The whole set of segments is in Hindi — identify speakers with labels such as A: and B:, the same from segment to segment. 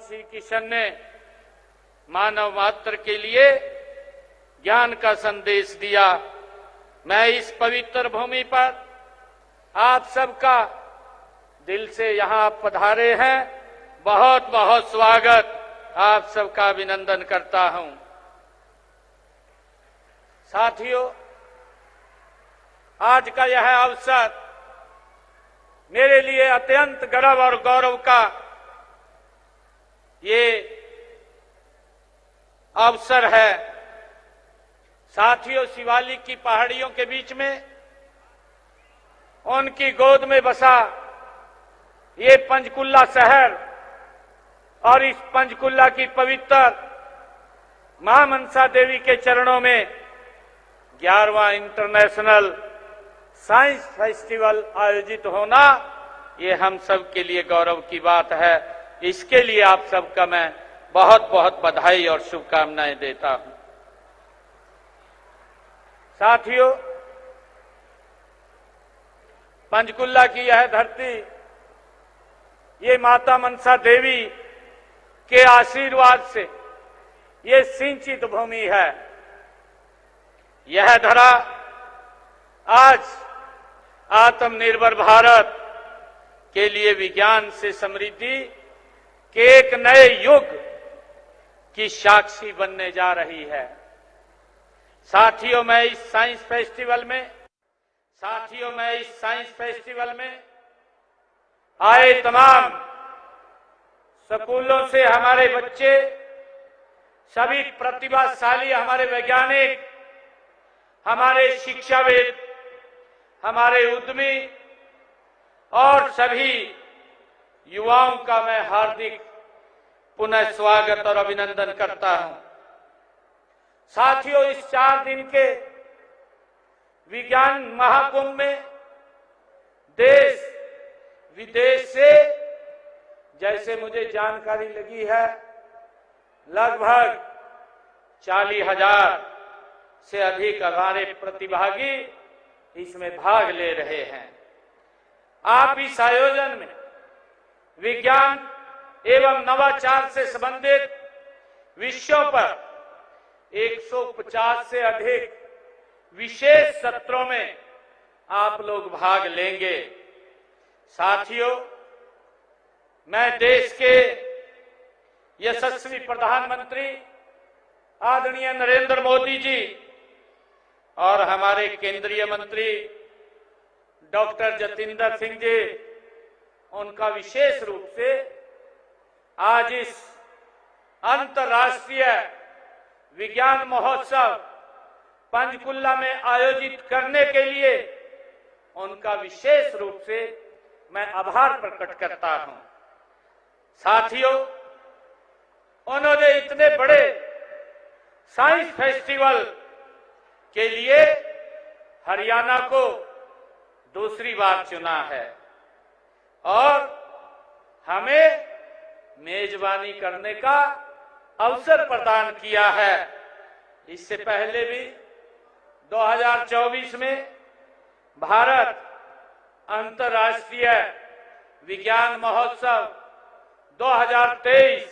A: श्री कृष्ण ने मानव मात्र के लिए ज्ञान का संदेश दिया। मैं इस पवित्र भूमि पर आप सबका दिल से यहाँ पधारे हैं, बहुत बहुत स्वागत, आप सबका अभिनंदन करता हूं। साथियों, आज का यह अवसर मेरे लिए अत्यंत गर्व और गौरव का ये अवसर है। साथियों, शिवालिक की पहाड़ियों के बीच में उनकी गोद में बसा ये पंचकुला शहर और इस पंचकुला की पवित्र मां मनसा देवी के चरणों में 11वां इंटरनेशनल साइंस फेस्टिवल आयोजित होना, ये हम सब के लिए गौरव की बात है। इसके लिए आप सबका मैं बहुत बहुत बधाई और शुभकामनाएं देता हूं। साथियों, पंचकुला की यह धरती ये माता मनसा देवी के आशीर्वाद से ये सिंचित भूमि है। यह धरा आज आत्मनिर्भर भारत के लिए विज्ञान से समृद्धि के एक नए युग की साक्षी बनने जा रही है। साथियों, मैं इस साइंस फेस्टिवल में आए तमाम स्कूलों से हमारे बच्चे, सभी प्रतिभाशाली हमारे वैज्ञानिक, हमारे शिक्षाविद, हमारे उद्यमी और सभी युवाओं का मैं हार्दिक पुनः स्वागत और अभिनंदन करता हूं। साथियों, इस 4 दिन के विज्ञान महाकुंभ में देश विदेश से, जैसे मुझे जानकारी लगी है, लगभग 40,000 से अधिक हमारे प्रतिभागी इसमें भाग ले रहे हैं। आप इस आयोजन में विज्ञान एवं नवाचार से संबंधित विषयों पर 150 से अधिक विशेष सत्रों में आप लोग भाग लेंगे। साथियों, मैं देश के यशस्वी प्रधानमंत्री आदरणीय नरेंद्र मोदी जी और हमारे केंद्रीय मंत्री डॉक्टर जितेंद्र सिंह जी, उनका विशेष रूप से आज इस अंतर्राष्ट्रीय विज्ञान महोत्सव पंचकुला में आयोजित करने के लिए उनका विशेष रूप से मैं आभार प्रकट करता हूं। साथियों, उन्होंने इतने बड़े साइंस फेस्टिवल के लिए हरियाणा को दूसरी बार चुना है और हमें मेजबानी करने का अवसर प्रदान किया है। इससे पहले भी 2024 में भारत अंतर्राष्ट्रीय विज्ञान महोत्सव 2023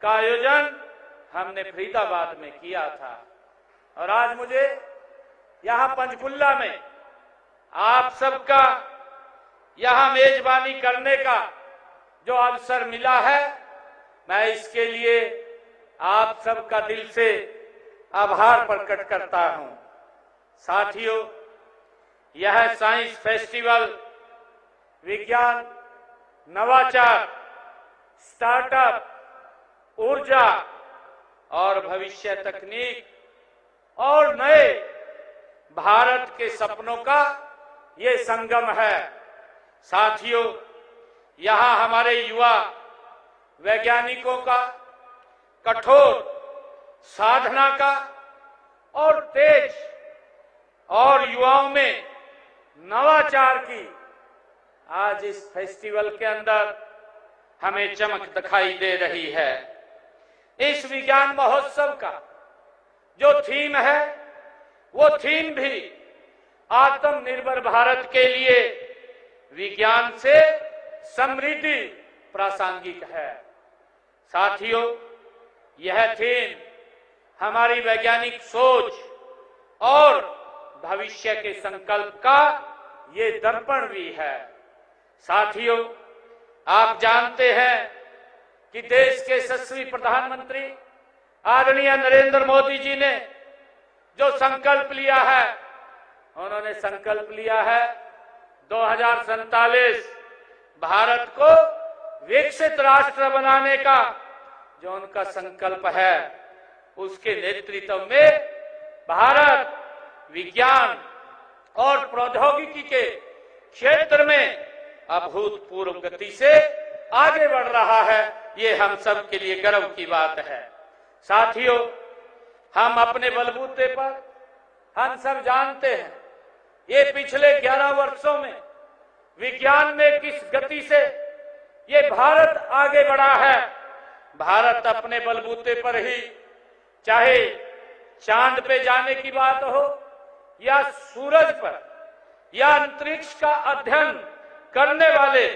A: का आयोजन हमने फरीदाबाद में किया था और आज मुझे यहां पंचकुला में आप सबका यहां मेजबानी करने का जो अवसर मिला है, मैं इसके लिए आप सबका दिल से आभार प्रकट करता हूं। साथियों, यह साइंस फेस्टिवल विज्ञान, नवाचार, स्टार्टअप, ऊर्जा और भविष्य तकनीक और नए भारत के सपनों का ये संगम है। साथियों, यहां हमारे युवा वैज्ञानिकों का कठोर साधना का और तेज और युवाओं में नवाचार की आज इस फेस्टिवल के अंदर हमें चमक दिखाई दे रही है। इस विज्ञान महोत्सव का जो थीम है, वो थीम भी आत्मनिर्भर भारत के लिए विज्ञान से समृद्धि प्रासंगिक है। साथियों, यह थीम हमारी वैज्ञानिक सोच और भविष्य के संकल्प का ये दर्पण भी है। साथियों, आप जानते हैं कि देश के यशस्वी प्रधानमंत्री आदरणीय नरेंद्र मोदी जी ने जो संकल्प लिया है, उन्होंने संकल्प लिया है 2047 भारत को विकसित राष्ट्र बनाने का। जो उनका संकल्प है, उसके नेतृत्व में भारत विज्ञान और प्रौद्योगिकी के क्षेत्र में अभूतपूर्व गति से आगे बढ़ रहा है। ये हम सब के लिए गर्व की बात है। साथियों, हम अपने बलबूते पर हम सब जानते हैं ये पिछले 11 वर्षों में विज्ञान में किस गति से ये भारत आगे बढ़ा है। भारत अपने बलबूते पर ही, चाहे चांद पे जाने की बात हो या सूरज पर या अंतरिक्ष का अध्ययन करने वाले,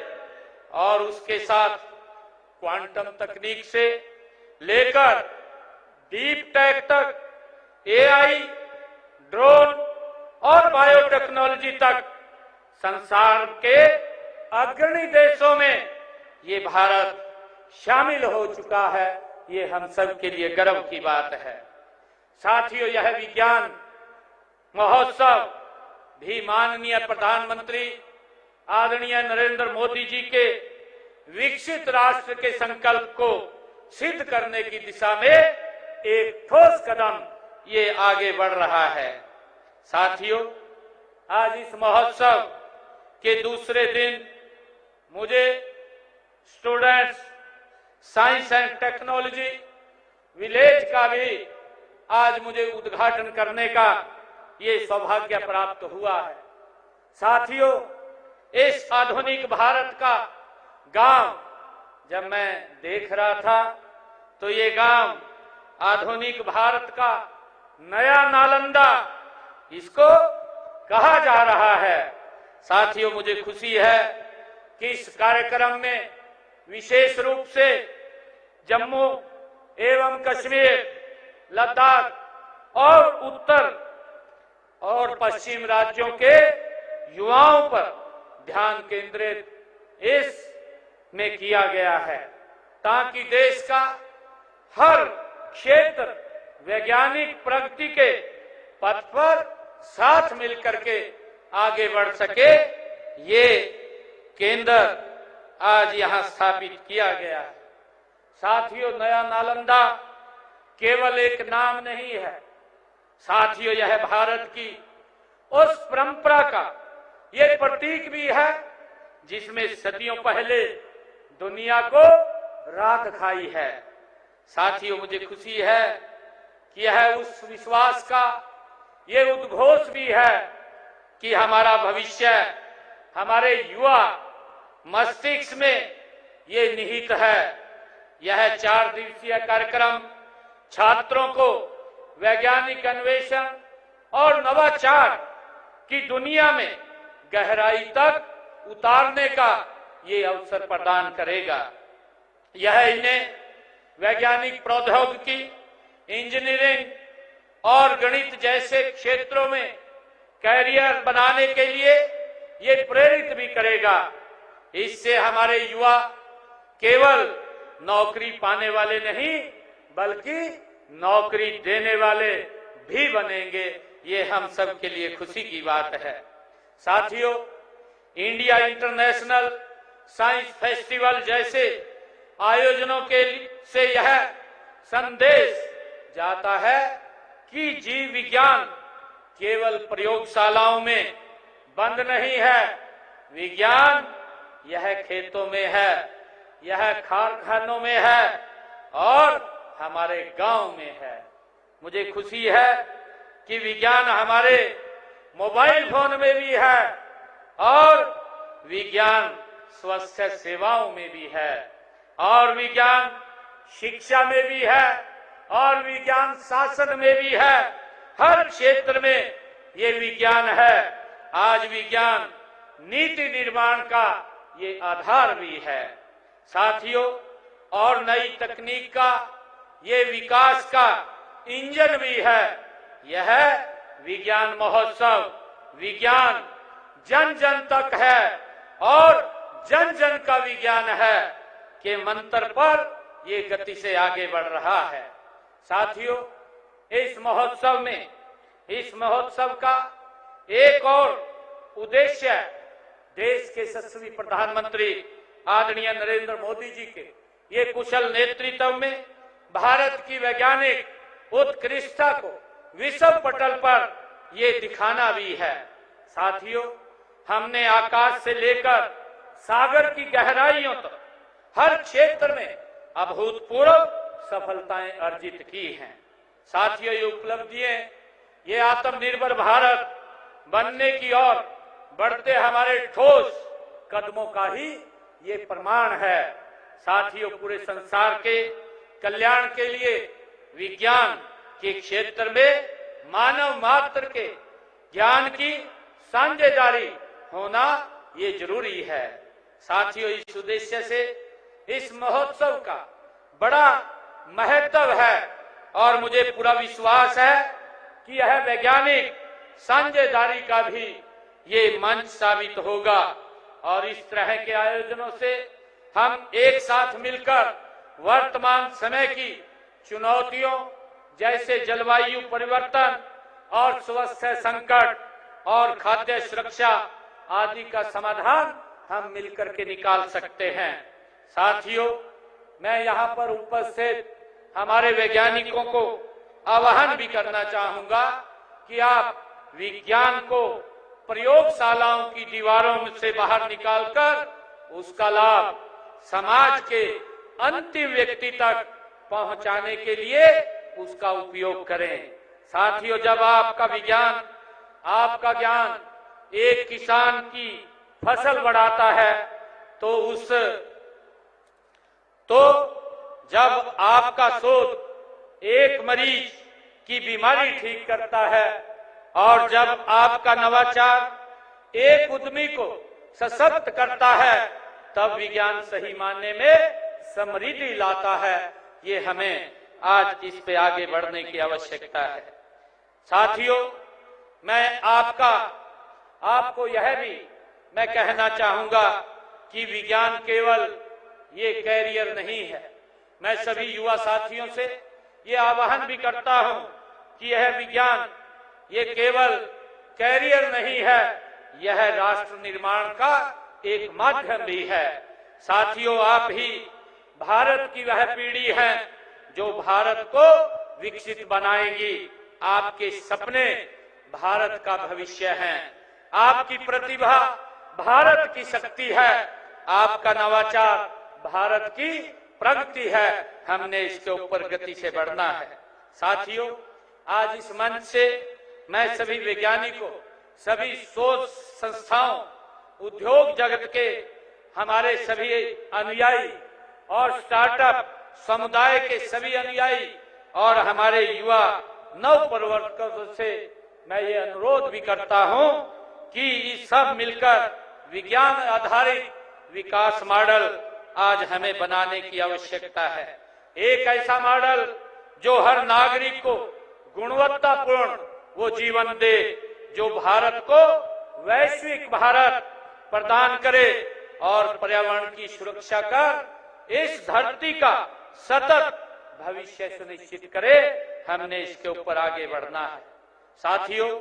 A: और उसके साथ क्वांटम तकनीक से लेकर डीप टेक तक, एआई, ड्रोन और बायोटेक्नोलॉजी तक संसार के अग्रणी देशों में ये भारत शामिल हो चुका है। ये हम सब के लिए गर्व की बात है। साथियों, यह विज्ञान महोत्सव भी माननीय प्रधानमंत्री आदरणीय नरेंद्र मोदी जी के विकसित राष्ट्र के संकल्प को सिद्ध करने की दिशा में एक ठोस कदम ये आगे बढ़ रहा है। साथियों, आज इस महोत्सव के दूसरे दिन मुझे students science and technology village का भी आज मुझे उद्घाटन करने का ये सौभाग्य प्राप्त हुआ है। साथियों, इस आधुनिक भारत का गांव जब मैं देख रहा था तो ये गांव आधुनिक भारत का नया नालंदा इसको कहा जा रहा है। साथियों, मुझे खुशी है कि इस कार्यक्रम में विशेष रूप से जम्मू एवं कश्मीर, लद्दाख और उत्तर और पश्चिम राज्यों के युवाओं पर ध्यान केंद्रित इस में किया गया है, ताकि देश का हर क्षेत्र वैज्ञानिक प्रगति के पथ पर साथ मिलकर के आगे बढ़ सके। ये केंद्र आज यहां स्थापित किया गया है। साथियों, नया नालंदा केवल एक नाम नहीं है। साथियों, यह भारत की उस परंपरा का ये प्रतीक भी है जिसमें सदियों पहले दुनिया को राख खाई है। साथियों, मुझे खुशी है कि यह उस विश्वास का ये उद्घोष भी है कि हमारा भविष्य हमारे युवा मस्तिष्क में ये निहित है। यह 4 दिवसीय कार्यक्रम छात्रों को वैज्ञानिक अन्वेषण और नवाचार की दुनिया में गहराई तक उतारने का ये अवसर प्रदान करेगा। यह इन्हें वैज्ञानिक प्रौद्योगिकी, इंजीनियरिंग और गणित जैसे क्षेत्रों में कैरियर बनाने के लिए ये प्रेरित भी करेगा। इससे हमारे युवा केवल नौकरी पाने वाले नहीं बल्कि नौकरी देने वाले भी बनेंगे। ये हम सब के लिए खुशी की बात है। साथियों, इंडिया इंटरनेशनल साइंस फेस्टिवल जैसे आयोजनों के से यह संदेश जाता है कि जीव विज्ञान केवल प्रयोगशालाओं में बंद नहीं है। विज्ञान यह खेतों में है, यह कारखानों में है और हमारे गांव में है। मुझे खुशी है कि विज्ञान हमारे मोबाइल फोन में भी है और विज्ञान स्वास्थ्य सेवाओं में भी है और विज्ञान शिक्षा में भी है और विज्ञान शासन में भी है। हर क्षेत्र में ये विज्ञान है। आज विज्ञान नीति निर्माण का ये आधार भी है। साथियों, और नई तकनीक का ये विकास का इंजन भी है। यह विज्ञान महोत्सव विज्ञान जन जन तक है और जन जन का विज्ञान है के मंत्र पर ये गति से आगे बढ़ रहा है। साथियों, इस महोत्सव का एक और उद्देश्य देश के यशस्वी प्रधानमंत्री आदरणीय नरेंद्र मोदी जी के ये कुशल नेतृत्व में भारत की वैज्ञानिक उत्कृष्टता को विश्व पटल पर ये दिखाना भी है। साथियों, हमने आकाश से लेकर सागर की गहराइयों तक हर क्षेत्र में अभूतपूर्व सफलताएं अर्जित की हैं। साथियों, ये उपलब्धियां ये आत्मनिर्भर भारत बनने की ओर बढ़ते हमारे ठोस कदमों का ही ये प्रमाण है। साथियों, पूरे संसार के कल्याण के लिए विज्ञान के क्षेत्र में मानव मात्र के ज्ञान की साझेदारी होना ये जरूरी है। साथियों, इस उद्देश्य से इस महोत्सव का बड़ा महत्व है और मुझे पूरा विश्वास है कि यह वैज्ञानिक साझेदारी का भी ये मंच साबित होगा और इस तरह के आयोजनों से हम एक साथ मिलकर वर्तमान समय की चुनौतियों जैसे जलवायु परिवर्तन और स्वास्थ्य संकट और खाद्य सुरक्षा आदि का समाधान हम मिलकर के निकाल सकते हैं। साथियों, मैं यहाँ पर उपस्थित हमारे वैज्ञानिकों को आह्वान भी करना चाहूंगा कि आप विज्ञान को प्रयोगशालाओं की दीवारों से बाहर निकालकर उसका लाभ समाज के अंतिम व्यक्ति तक पहुंचाने के लिए उसका उपयोग करें। साथियों, जब आपका ज्ञान एक किसान की फसल बढ़ाता है तो जब आपका शोध एक मरीज की बीमारी ठीक करता है और जब आपका नवाचार एक उद्यमी को सशक्त करता है तब विज्ञान सही मायने में समृद्धि लाता है। ये हमें आज इस पे आगे बढ़ने की आवश्यकता है। साथियों, मैं आपको यह भी मैं कहना चाहूंगा कि विज्ञान केवल ये कैरियर नहीं है। मैं सभी युवा साथियों से ये आह्वान भी करता हूं कि यह विज्ञान ये केवल कैरियर नहीं है, यह राष्ट्र निर्माण का एक माध्यम भी है। साथियों, आप ही भारत की वह पीढ़ी है जो भारत को विकसित बनाएगी। आपके सपने भारत का भविष्य हैं। आपकी प्रतिभा भारत की शक्ति है। आपका नवाचार भारत की प्रगति है। हमने इसके ऊपर गति से बढ़ना है। साथियों, आज इस मंच से मैं सभी वैज्ञानिकों, सभी शोध संस्थाओं, उद्योग जगत के हमारे सभी अनुयायी और स्टार्टअप समुदाय के सभी अनुयायी और हमारे युवा नव प्रवर्तकों से मैं ये अनुरोध भी करता हूं कि इस सब मिलकर विज्ञान आधारित विकास मॉडल आज हमें बनाने की आवश्यकता है। एक ऐसा मॉडल जो हर नागरिक को गुणवत्तापूर्ण वो जीवन दे, जो भारत को वैश्विक भारत प्रदान करे और पर्यावरण की सुरक्षा कर इस धरती का सतत भविष्य सुनिश्चित करे। हमने इसके ऊपर आगे बढ़ना है। साथियों,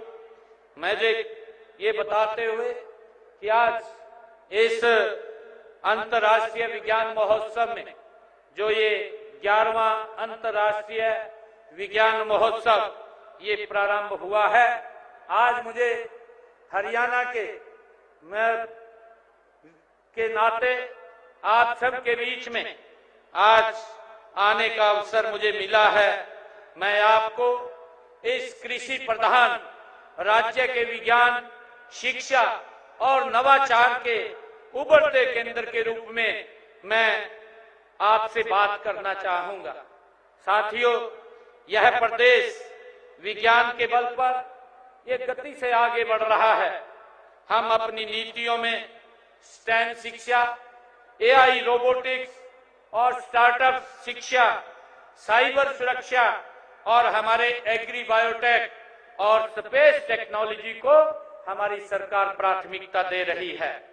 A: मुझे ये बताते हुए कि आज इस अंतर्राष्ट्रीय विज्ञान महोत्सव में जो ये 11वां अंतर्राष्ट्रीय विज्ञान महोत्सव ये प्रारंभ हुआ है, आज मुझे हरियाणा के नाते आप सबके बीच में आज आने का अवसर मुझे मिला है। मैं आपको इस कृषि प्रधान राज्य के विज्ञान, शिक्षा और नवाचार के उभरते केंद्र के रूप में मैं आपसे बात करना चाहूंगा। साथियों, यह प्रदेश विज्ञान के बल पर ये गति से आगे बढ़ रहा है। हम अपनी नीतियों में स्टेम शिक्षा, एआई, रोबोटिक्स और स्टार्टअप शिक्षा, साइबर सुरक्षा और हमारे एग्री बायोटेक और स्पेस टेक्नोलॉजी को हमारी सरकार प्राथमिकता दे रही है।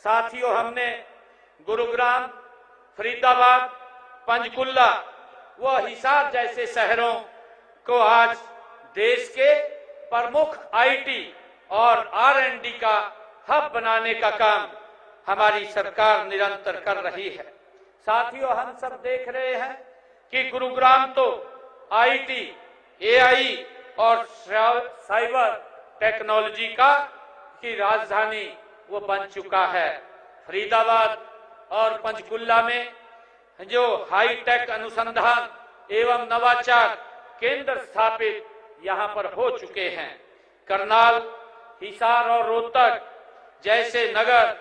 A: साथियों, हमने गुरुग्राम, फरीदाबाद, पंचकुला व हिसार जैसे शहरों को आज देश के प्रमुख आईटी और R&D का हब बनाने का काम हमारी सरकार निरंतर कर रही है। साथियों, हम सब देख रहे हैं कि गुरुग्राम तो आईटी, AI और साइबर टेक्नोलॉजी की राजधानी वो बन चुका है। फरीदाबाद और पंचकुला में जो हाईटेक अनुसंधान एवं नवाचार केंद्र स्थापित यहाँ पर हो चुके हैं। करनाल, हिसार और रोहतक जैसे नगर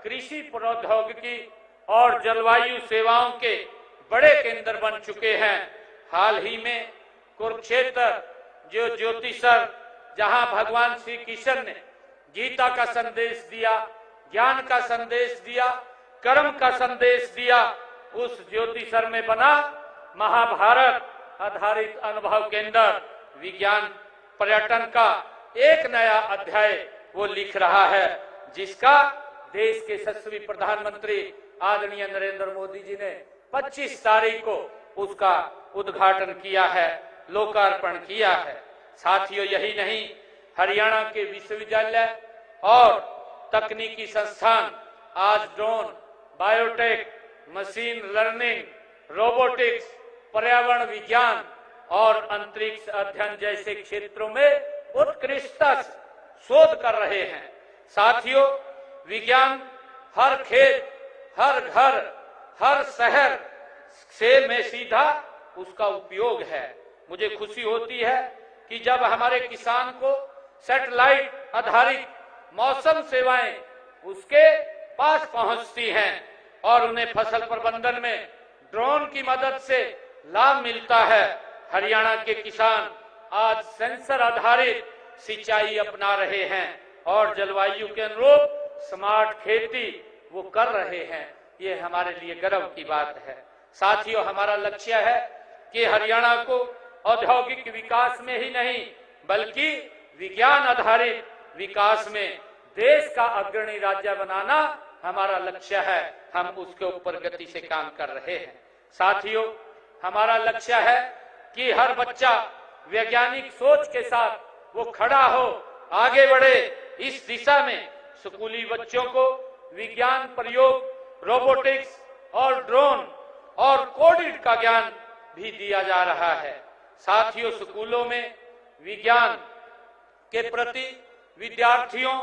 A: कृषि प्रौद्योगिकी और जलवायु सेवाओं के बड़े केंद्र बन चुके हैं। हाल ही में कुरुक्षेत्र जो ज्योतिषर, जहां भगवान श्री कृष्ण ने गीता का संदेश दिया, ज्ञान का संदेश दिया, कर्म का संदेश दिया, उस ज्योतिषर में बना महाभारत आधारित अनुभव केंद्र विज्ञान पर्यटन का एक नया अध्याय वो लिख रहा है, जिसका देश के यशस्वी प्रधानमंत्री आदरणीय नरेंद्र मोदी जी ने 25 तारीख को उसका उद्घाटन किया है, लोकार्पण किया है। साथियों, यही नहीं, हरियाणा के विश्वविद्यालय और तकनीकी संस्थान आज drone, biotech, machine learning, robotics, पर्यावरण विज्ञान और अंतरिक्ष अध्ययन जैसे क्षेत्रों में उत्कृष्ट शोध कर रहे हैं। साथियों, विज्ञान हर खेत, हर घर, हर शहर में सीधा उसका उपयोग है। मुझे खुशी होती है कि जब हमारे किसान को सैटेलाइट आधारित मौसम सेवाएं उसके पास पहुंचती हैं और उन्हें फसल प्रबंधन में ड्रोन की मदद से लाभ मिलता है। हरियाणा के किसान आज सेंसर आधारित सिंचाई अपना रहे हैं और जलवायु के अनुरूप स्मार्ट खेती वो कर रहे हैं। ये हमारे लिए गर्व की बात है। साथियों, हमारा लक्ष्य है कि हरियाणा को औद्योगिक विकास में ही नहीं बल्कि विज्ञान आधारित विकास में देश का अग्रणी राज्य बनाना हमारा लक्ष्य है। हम उसके ऊपर गति से काम कर रहे हैं। साथियों, हमारा लक्ष्य है कि हर बच्चा वैज्ञानिक सोच के साथ वो खड़ा हो, आगे बढ़े। इस दिशा में स्कूली बच्चों को विज्ञान प्रयोग, रोबोटिक्स और ड्रोन और कोडिंग का ज्ञान भी दिया जा रहा है। साथियों, स्कूलों में विज्ञान के प्रति विद्यार्थियों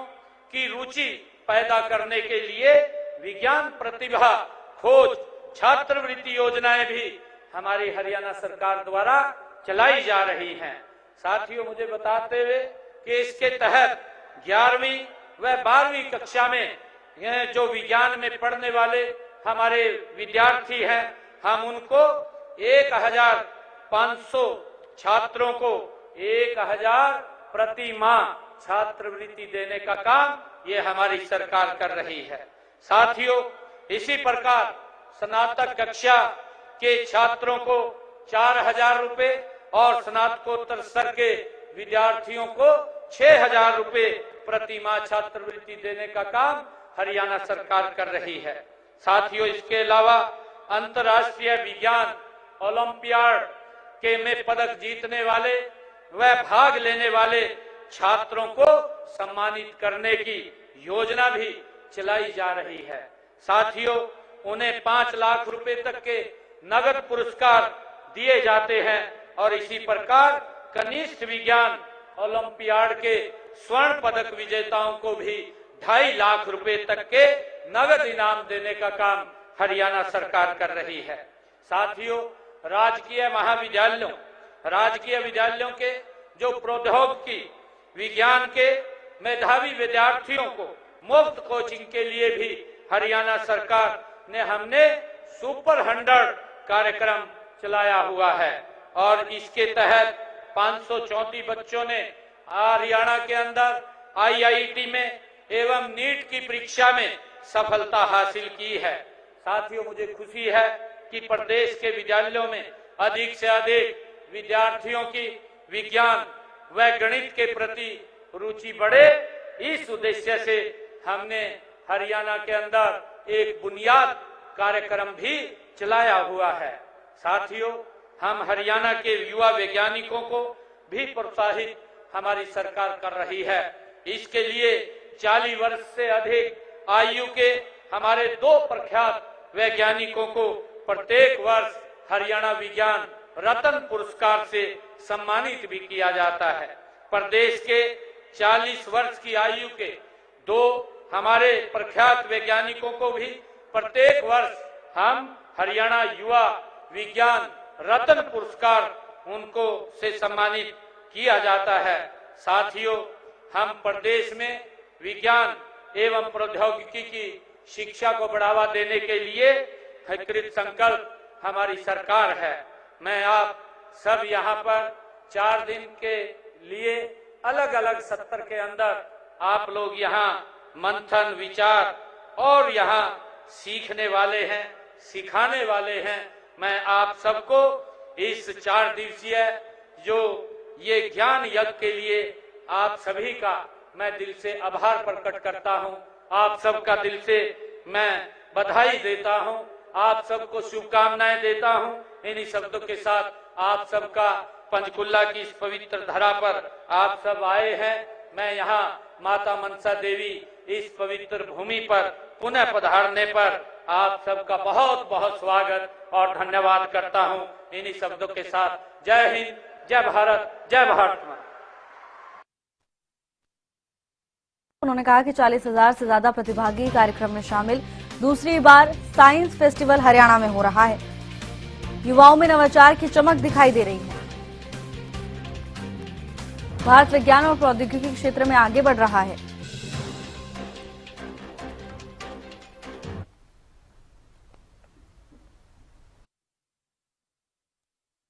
A: की रुचि पैदा करने के लिए विज्ञान प्रतिभा खोज छात्रवृत्ति योजनाएं भी हमारी हरियाणा सरकार द्वारा चलाई जा रही हैं। साथियों, मुझे बताते हुए कि इसके तहत 11वीं व 12वीं कक्षा में जो विज्ञान में पढ़ने वाले हमारे विद्यार्थी हैं, हम उनको 1500 छात्रों को 1000 प्रति माह छात्रवृत्ति देने का काम ये हमारी सरकार कर रही है। साथियों, इसी प्रकार स्नातक कक्षा के छात्रों को 4000 रुपए और स्नातकोत्तर स्तर के विद्यार्थियों को 6000 रुपए प्रति माह छात्रवृत्ति देने का काम हरियाणा सरकार कर रही है। साथियों, इसके अलावा अंतर्राष्ट्रीय विज्ञान ओलंपियाड के में पदक जीतने वाले व भाग लेने वाले छात्रों को सम्मानित करने की योजना भी चलाई जा रही है। साथियों, उन्हें 5 लाख रुपए तक के नगद पुरस्कार दिए जाते हैं और इसी प्रकार कनिष्ठ विज्ञान ओलंपियाड के स्वर्ण पदक विजेताओं को भी 2.5 लाख रुपए तक के नगद इनाम देने का काम हरियाणा सरकार कर रही है। साथियों, राजकीय विद्यालयों के जो प्रौद्योगिकी विज्ञान के मेधावी विद्यार्थियों को मुफ्त कोचिंग के लिए भी हरियाणा सरकार ने हमने सुपर 100 कार्यक्रम चलाया हुआ है और इसके तहत 534 बच्चों ने हरियाणा के अंदर IIT में एवं नीट की परीक्षा में सफलता हासिल की है। साथियों, मुझे खुशी है कि प्रदेश के विद्यालयों में अधिक से अधिक विद्यार्थियों की विज्ञान व गणित के प्रति रुचि बढ़े। इस उद्देश्य से हमने हरियाणा के अंदर एक बुनियाद कार्यक्रम भी चलाया हुआ है। साथियों, हम हरियाणा के युवा वैज्ञानिकों को भी प्रोत्साहित हमारी सरकार कर रही है। इसके लिए 40 वर्ष से अधिक आयु के हमारे 2 प्रख्यात वैज्ञानिकों को प्रत्येक वर्ष हरियाणा विज्ञान रत्न पुरस्कार से सम्मानित भी किया जाता है। प्रदेश के 40 वर्ष की आयु के 2 हमारे प्रख्यात वैज्ञानिकों को भी प्रत्येक वर्ष हम हरियाणा युवा विज्ञान रत्न पुरस्कार उनको से सम्मानित किया जाता है। साथियों, हम प्रदेश में विज्ञान एवं प्रौद्योगिकी की शिक्षा को बढ़ावा देने के लिए कृत संकल्प हमारी सरकार है। मैं आप सब यहाँ पर 4 दिन के लिए अलग अलग सत्र के अंदर आप लोग यहाँ मंथन विचार और यहाँ सीखने वाले हैं, सिखाने वाले हैं। मैं आप सबको इस 4 दिवसीय जो ये ज्ञान यज्ञ के लिए आप सभी का मैं दिल से आभार प्रकट करता हूं। आप सबका दिल से मैं बधाई देता हूं, आप सबको शुभकामनाएं देता हूं। इन्हीं शब्दों के साथ आप सबका पंचकुला की इस पवित्र धरा पर आप सब आए हैं। मैं यहाँ माता मनसा देवी इस पवित्र भूमि पर पुनः पधारने पर आप सबका बहुत बहुत स्वागत और धन्यवाद करता हूं। इन्हीं शब्दों के साथ जय हिंद, जय भारत, जय भारत मां।
B: उन्होंने कहा कि 40,000 से ज्यादा प्रतिभागी कार्यक्रम में शामिल। दूसरी बार साइंस फेस्टिवल हरियाणा में हो रहा है। युवाओं में नवाचार की चमक दिखाई दे रही है। भारत विज्ञान और प्रौद्योगिकी के क्षेत्र में आगे बढ़ रहा है।